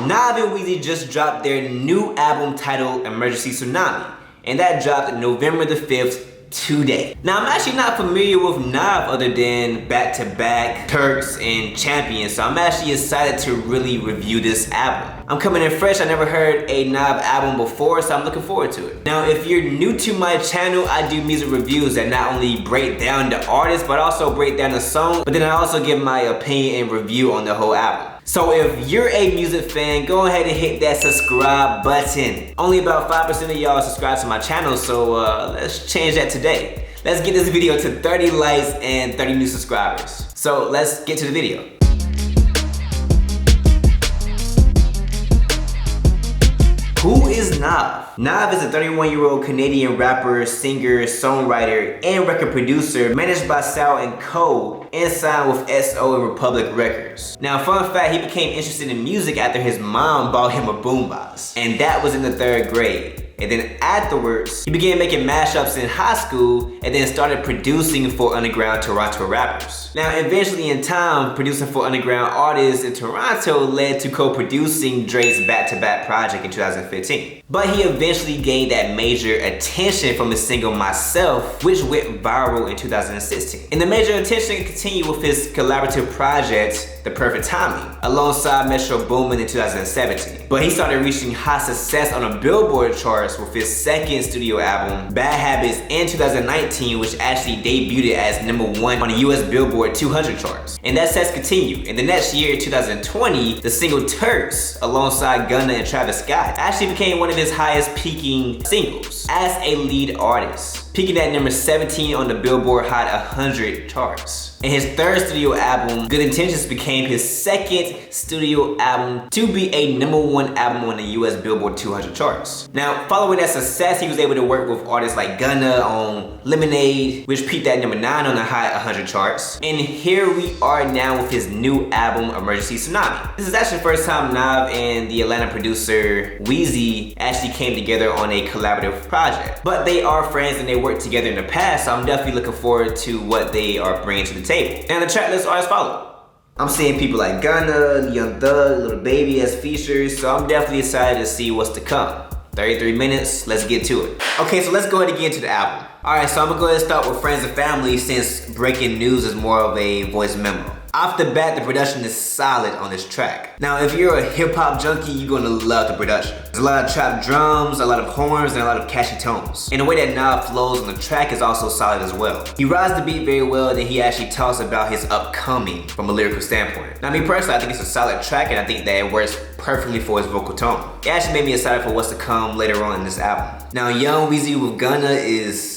NAV and Wheezy just dropped their new album titled Emergency Tsunami, and that dropped November the 5th today. Now, I'm actually not familiar with NAV other than Back to Back, Turks, and Champion, so I'm actually excited to really review this album. I'm coming in fresh. I never heard a NAV album before, so I'm looking forward to it. Now, if you're new to my channel, I do music reviews that not only break down the artist, but also break down the song, but then I also give my opinion and review on the whole album. So if you're a music fan, go ahead and hit that subscribe button. Only about 5% of y'all subscribe to my channel, so let's change that today. Let's get this video to 30 likes and 30 new subscribers. So let's get to the video. Who is NAV? NAV is a 31-year-old Canadian rapper, singer, songwriter, and record producer managed by Sal & Co. and signed with SO and Republic Records. Now, fun fact, he became interested in music after his mom bought him a boombox, and that was in the 3rd grade. And then afterwards, he began making mashups in high school and then started producing for underground Toronto rappers. Now, eventually in time, producing for underground artists in Toronto led to co-producing Drake's back-to-back project in 2015. But he eventually gained that major attention from his single Myself, which went viral in 2016. And the major attention continued with his collaborative project, The Perfect Timing, alongside Metro Boomin in 2017. But he started reaching high success on a Billboard chart with his 2nd studio album, Bad Habits, in 2019, which actually debuted as #1 on the US Billboard 200 charts. And that success continued. In the next year, 2020, the single Turks, alongside Gunna and Travis Scott, actually became one of his highest peaking singles as a lead artist, peaking at number 17 on the Billboard Hot 100 charts. And his 3rd studio album, Good Intentions, became his 2nd studio album to be a #1 album on the US Billboard 200 charts. Now, following that success, he was able to work with artists like Gunna on Lemonade, which peaked at #9 on the Hot 100 charts. And here we are now with his new album, Emergency Tsunami. This is actually the first time NAV and the Atlanta producer Wheezy actually came together on a collaborative project. But they are friends and they worked together in the past, so I'm definitely looking forward to what they are bringing to the table. And the track list are as follows. I'm seeing people like Gunna, Young Thug, Lil Baby as features, so I'm definitely excited to see what's to come. 33 minutes, let's get to it. Okay, so let's go ahead and get into the album. Alright, so I'm gonna go ahead and start with Friends and Family since breaking news is more of a voice memo. Off the bat, the production is solid on this track. Now, if you're a hip-hop junkie, you're gonna love the production. There's a lot of trap drums, a lot of horns, and a lot of catchy tones. And the way that NAV flows on the track is also solid as well. He rides the beat very well, and then he actually talks about his upcoming from a lyrical standpoint. Now, me personally, I think it's a solid track, and I think that it works perfectly for his vocal tone. It actually made me excited for what's to come later on in this album. Now, Young Wheezy with Gunna is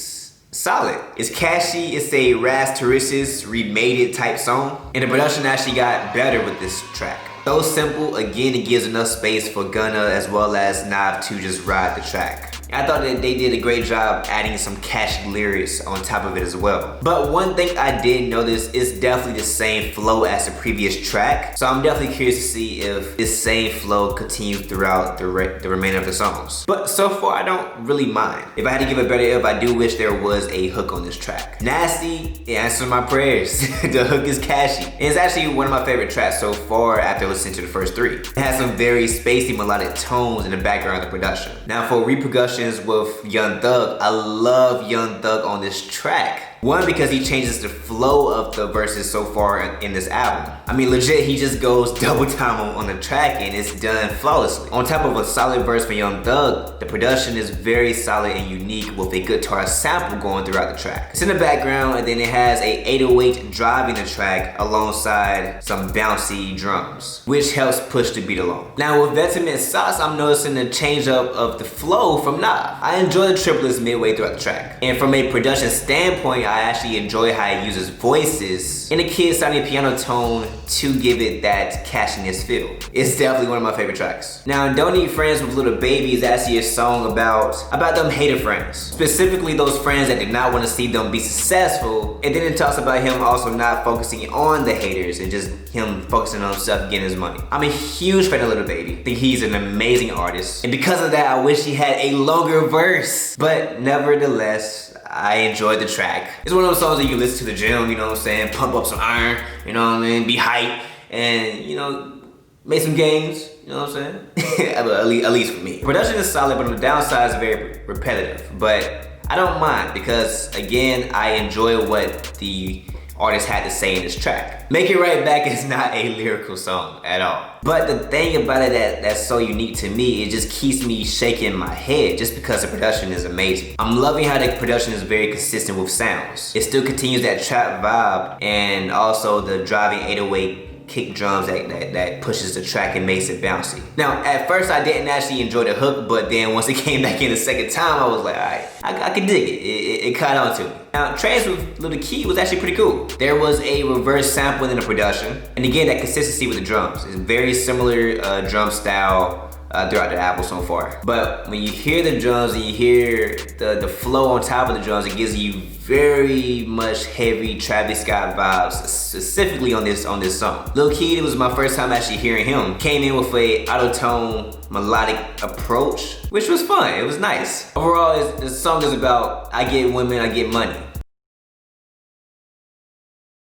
solid. It's catchy, it's a rastericious, remade it type song, and the production actually got better with this track. Though simple, again, it gives enough space for Gunna as well as NAV to just ride the track. I thought that they did a great job adding some catchy lyrics on top of it as well. But one thing I did notice is definitely the same flow as the previous track. So I'm definitely curious to see if this same flow continues throughout the remainder of the songs. But so far, I don't really mind. If I had to give a better if, I do wish there was a hook on this track. Nasty, it answers my prayers. The hook is catchy. And it's actually one of my favorite tracks so far after listening to the first 3. It has some very spacey melodic tones in the background of the production. Now for Repercussions with Young Thug, I love Young Thug on this track. One, because he changes the flow of the verses so far in this album. I mean, legit, he just goes double time on the track and it's done flawlessly. On top of a solid verse for Young Thug, the production is very solid and unique with a guitar sample going throughout the track. It's in the background and then it has a 808 driving the track alongside some bouncy drums, which helps push the beat along. Now with Vetement Socks, I'm noticing the change up of the flow from NAV. I enjoy the triplets midway throughout the track. And from a production standpoint, I actually enjoy how he uses voices in a kid-sounding piano tone to give it that catchiness feel. It's definitely one of my favorite tracks. Now, Don't Need Friends with Lil Baby is actually a song about them hater friends. Specifically those friends that did not want to see them be successful. And then it talks about him also not focusing on the haters and just him focusing on himself and getting his money. I'm a huge fan of Lil Baby. I think he's an amazing artist. And because of that, I wish he had a longer verse. But nevertheless, I enjoyed the track. It's one of those songs that you listen to the gym, you know what I'm saying? Pump up some iron, you know what I mean? Be hype and, you know, made some gains, you know what I'm saying? at least for me. Production is solid, but on the downside, it's very repetitive. But I don't mind because, again, I enjoy what the artist had to say in this track. Make It Right Back is not a lyrical song at all. But the thing about it that's so unique to me, it just keeps me shaking my head just because the production is amazing. I'm loving how the production is very consistent with sounds. It still continues that trap vibe and also the driving 808 kick drums that pushes the track and makes it bouncy. Now, at first I didn't actually enjoy the hook, but then once it came back in the second time, I was like, alright, I can dig it. It caught on to me. Now, Trance with Lil Keed was actually pretty cool. There was a reverse sample in the production, and again, that consistency with the drums. It's very similar drum style throughout the album so far. But when you hear the drums and you hear the flow on top of the drums, it gives you very much heavy Travis Scott vibes, specifically on this song. Lil Keed, it was my first time actually hearing him. Came in with a auto-tone melodic approach, which was fun. It was nice. Overall, this song is about I get women, I get money.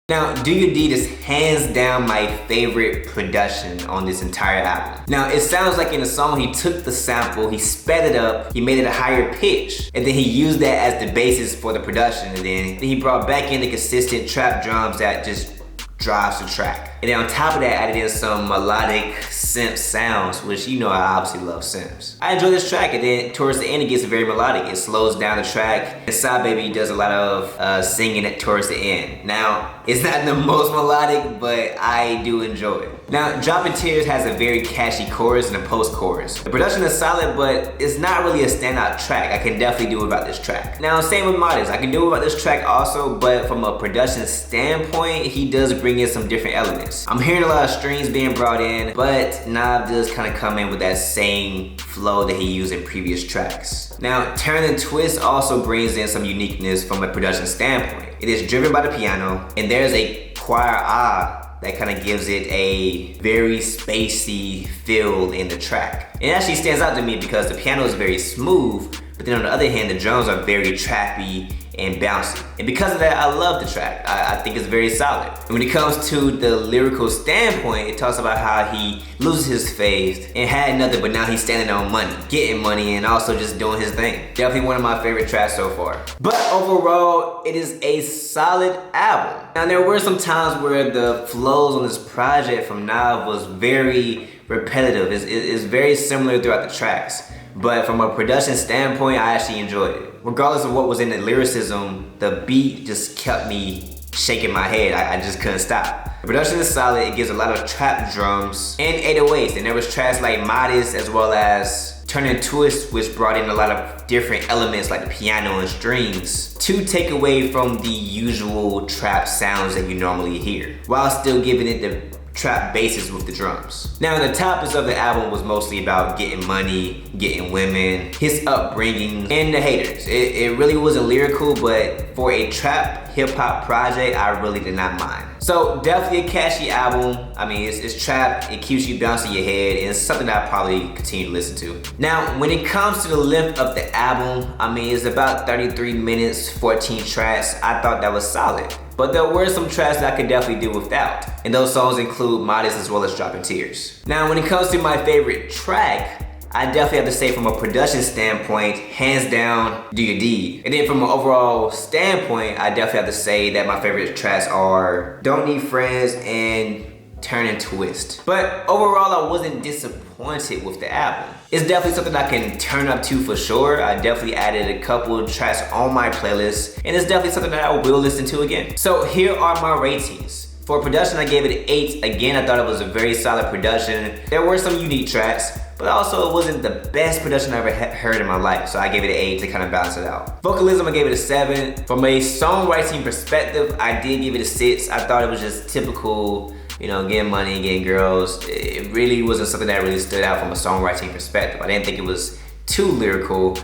Now, Do Your Deed is hands down my favorite production on this entire album. Now, it sounds like in the song he took the sample, he sped it up, he made it a higher pitch, and then he used that as the basis for the production, and then he brought back in the consistent trap drums that just drives the track. And then on top of that, added in some melodic synth sounds, which you know I obviously love synths. I enjoy this track, and then towards the end it gets very melodic. It slows down the track, and SahBabii does a lot of singing it towards the end. Now, it's not the most melodic, but I do enjoy it. Now, Dropping Tears has a very catchy chorus and a post-chorus. The production is solid, but it's not really a standout track. I can definitely do without this track. Now, same with Modest. I can do without this track also, but from a production standpoint, he does bring in some different elements. I'm hearing a lot of strings being brought in, but NAV does kind of come in with that same flow that he used in previous tracks. Now, Turn and Twist also brings in some uniqueness from a production standpoint. It is driven by the piano, and there's a choir that kind of gives it a very spacey feel in the track. It actually stands out to me because the piano is very smooth, but then on the other hand, the drums are very trappy and bouncy. And because of that, I love the track. I think it's very solid. And when it comes to the lyrical standpoint, it talks about how he loses his faith and had nothing, but now he's standing on money, getting money, and also just doing his thing. Definitely one of my favorite tracks so far. But overall, it is a solid album. Now, there were some times where the flows on this project from NAV was very repetitive. It's very similar throughout the tracks. But from a production standpoint, I actually enjoyed it. Regardless of what was in the lyricism, the beat just kept me shaking my head. I just couldn't stop. The production is solid. It gives a lot of trap drums and 808s. And there was tracks like Modest as well as Turn and Twist, which brought in a lot of different elements like the piano and strings to take away from the usual trap sounds that you normally hear, while still giving it the trap bases with the drums. Now, the topics of the album was mostly about getting money, getting women, his upbringing, and the haters. It really wasn't lyrical, but for a trap hip-hop project, I really did not mind. So definitely a catchy album. I mean, it's trap, it keeps you bouncing your head, and it's something that I'll probably continue to listen to. Now, when it comes to the length of the album, I mean, it's about 33 minutes, 14 tracks. I thought that was solid. But there were some tracks that I could definitely do without. And those songs include Modest as well as Dropping Tears. Now, when it comes to my favorite track, I definitely have to say from a production standpoint, hands down, Do Your Deed. And then from an overall standpoint, I definitely have to say that my favorite tracks are Don't Need Friends and Turn and Twist. But overall, I wasn't disappointed with the album. It's definitely something I can turn up to for sure. I definitely added a couple of tracks on my playlist, and it's definitely something that I will listen to again. So here are my ratings. For production, I gave it an 8. Again, I thought it was a very solid production. There were some unique tracks, but also it wasn't the best production I ever heard in my life, so I gave it an 8 to kind of balance it out. Vocalism, I gave it a 7. From a songwriting perspective, I did give it a 6. I thought it was just typical, you know, getting money, getting girls. It really wasn't something that really stood out from a songwriting perspective. I didn't think it was too lyrical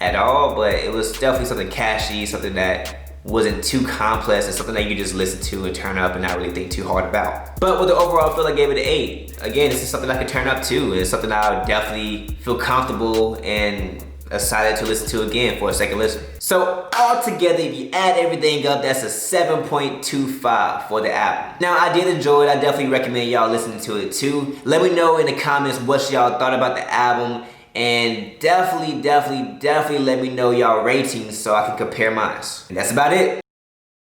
at all, but it was definitely something catchy, something that wasn't too complex, and something that you just listen to and turn up and not really think too hard about. But with the overall feel, I gave it an 8. Again, this is something I could turn up to. It's something I would definitely feel comfortable and decided to listen to again for a second listen. So altogether, if you add everything up, that's a 7.25 for the album. Now, I did enjoy it. I definitely recommend y'all listening to it too. Let me know in the comments what y'all thought about the album, and definitely let me know y'all ratings so I can compare mine. And that's about it.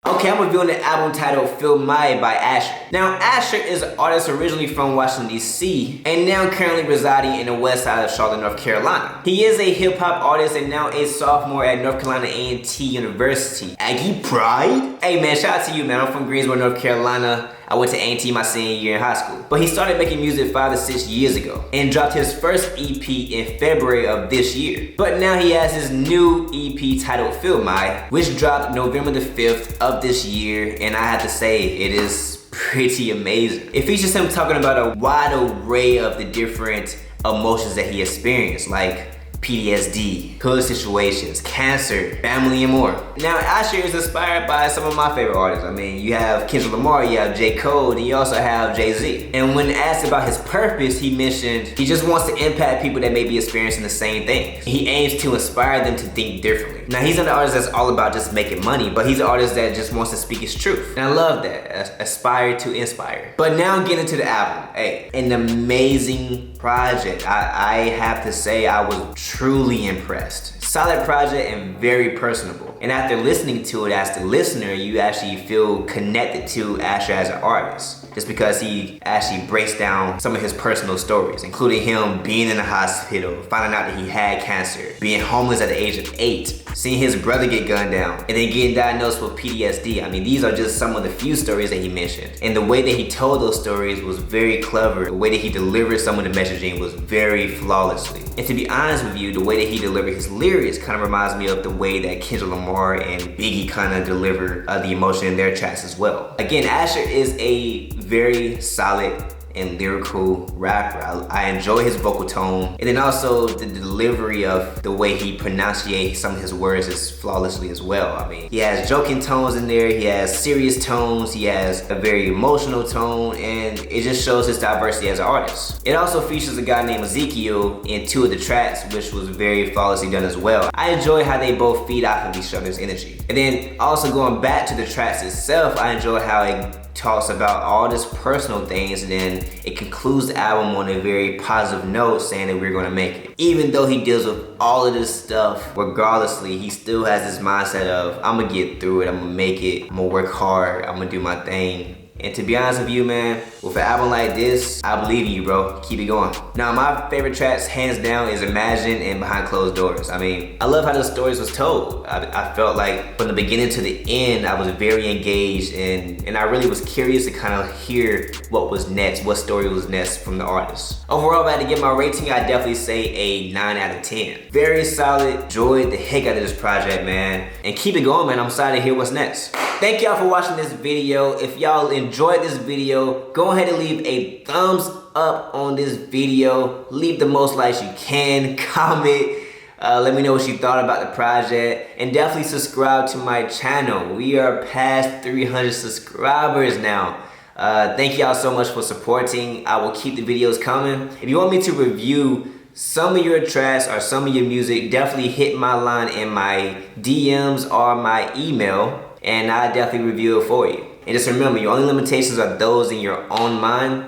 Okay, I'm reviewing the album titled Feel My by Asher. Now, Asher is an artist originally from Washington, D.C. and now currently residing in the west side of Charlotte, North Carolina. He is a hip-hop artist and now a sophomore at North Carolina A&T University. Aggie Pride? Hey man, shout out to you man, I'm from Greensboro, North Carolina. I went to A&T my senior year in high school. But he started making music 5 to 6 years ago and dropped his first EP in February of this year. But now he has his new EP titled Feel My, which dropped November the 5th of this year, and I have to say it is pretty amazing. It features him talking about a wide array of the different emotions that he experienced, like PTSD, hood situations, cancer, family, and more. Now, Asher is inspired by some of my favorite artists. I mean, you have Kendrick Lamar, you have J. Cole, and you also have Jay-Z. And when asked about his purpose, he mentioned he just wants to impact people that may be experiencing the same things. He aims to inspire them to think differently. Now, he's not an artist that's all about just making money, but he's an artist that just wants to speak his truth. And I love that, aspire to inspire. But now getting to the album, hey, an amazing project. I have to say I was truly impressed. Solid project and very personable. And after listening to it as the listener, you actually feel connected to Asher as an artist. Just because he actually breaks down some of his personal stories, including him being in the hospital, finding out that he had cancer, being homeless at the age of 8, seeing his brother get gunned down, and then getting diagnosed with PTSD. I mean, these are just some of the few stories that he mentioned. And the way that he told those stories was very clever. The way that he delivered some of the messaging was very flawlessly. And to be honest with you, the way that he delivered his lyrics kind of reminds me of the way that Kendrick Lamar and Biggie kind of deliver the emotion in their tracks as well. Again, Asher is a very solid and lyrical rapper. I enjoy his vocal tone, and then also the delivery of the way he pronunciates some of his words is flawlessly as well. I mean, he has joking tones in there, he has serious tones, he has a very emotional tone, and it just shows his diversity as an artist. It also features a guy named Ezekiel in 2 of the tracks, which was very flawlessly done as well. I enjoy how they both feed off of each other's energy. And then also going back to the tracks itself, I enjoy how it talks about all this personal things, and then it concludes the album on a very positive note, saying that we're gonna make it. Even though he deals with all of this stuff, regardlessly, he still has this mindset of, I'm gonna get through it, I'm gonna make it, I'm gonna work hard, I'm gonna do my thing. And to be honest with you, man, with an album like this, I believe in you, bro. Keep it going. Now, my favorite tracks, hands down, is Imagine and Behind Closed Doors. I mean, I love how the stories was told. I felt like from the beginning to the end, I was very engaged, and I really was curious to kind of hear what was next, what story was next from the artist. Overall, if I had to give my rating, I'd definitely say a 9 out of 10. Very solid. Enjoyed the heck out of this project, man. And keep it going, man. I'm excited to hear what's next. Thank y'all for watching this video. If y'all enjoyed this video, go ahead and leave a thumbs up on this video. Leave the most likes you can. Comment. Let me know what you thought about the project. And definitely subscribe to my channel. We are past 300 subscribers now. Thank y'all so much for supporting. I will keep the videos coming. If you want me to review some of your tracks or some of your music, definitely hit my line in my DMs or my email, and I'll definitely review it for you. And just remember, your only limitations are those in your own mind.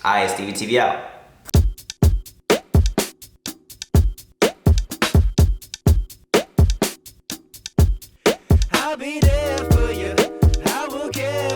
Alright, Stevie TV out.